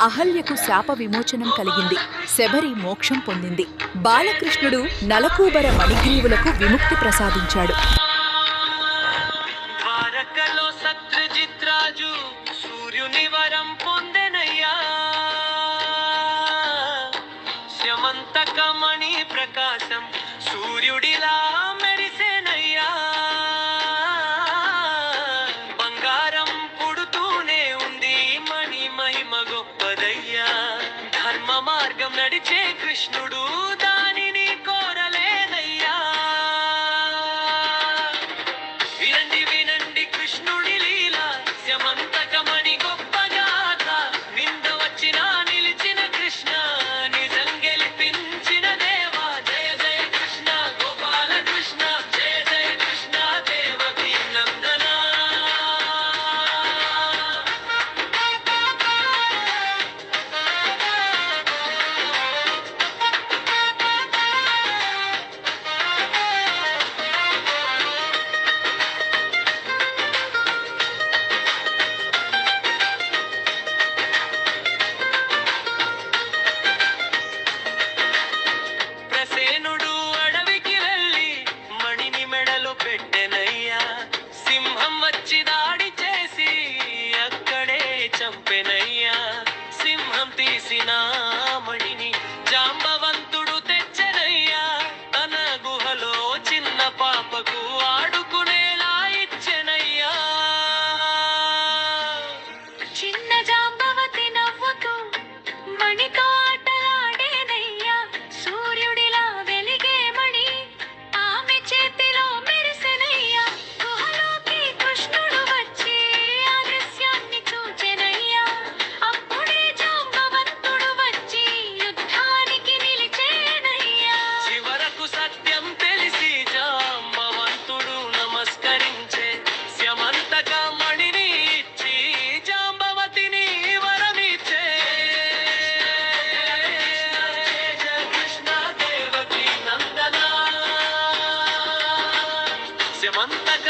అహల్యకు శాప విమోచనం కలిగింది. శబరి మోక్షం పొందింది. బాలకృష్ణుడు నలకూబర మణిగ్రీవులకు విముక్తి ప్రసాదించాడు. ప్రకాశం సూర్యుడిలా మెరిసేనయ్యా, బంగారం పుడుతూనే ఉంది మణి మహిమ గొప్పదయ్యా. ధర్మ మార్గం నడిచే కృష్ణుడు దానిని కోరలేదయ్యా. వినండి వినండి కృష్ణుడి లీల, స్యమంతకమణి గొప్ప గాథ. నింద వచ్చినా నిలిచిన కృష్ణ, నిజం గెలిపించిన దేవా. జయ జయ కృష్ణ గోపాల కృష్ణ, జయ జయ కృష్ణ దేవకీ నందన. ప్రసేనుడు అడవికి వెళ్ళి మణిని మెడలో పెట్టెనయ్యా. సింహం వచ్చి దాడి చేసి అక్కడే చంపెనయ్యా. సింహం తీసిన మణిని జాంబవంతుడు తెచ్చెనయ్యా. తన గుహలో చిన్న పాపకు ఆడుకునేలా ఇచ్చెనయ్యా. చిన్న జాంబవతి నవ్వుతూ మణితో ఆటలాడేనయ్యా. సూర్యుడిలా వెలిగే మణి ఆమె చేతిలో మెరిసెనయ్యా. గుహలోకి కృష్ణుడు వచ్చి ఆ దృశ్యాన్ని చూచెనయ్యా. అప్పుడే జాంబవంతుడు వచ్చి యుద్ధానికి నిలిచేనయ్యా. చివరకు సత్యం తెలిసి జాంబవంతుడు నమస్కరించే. స్యమంతక మణిని ఇచ్చి జాంబవతిని వరమిచ్చే. జయ కృష్ణ దేవకీ నందన, స్యమంతక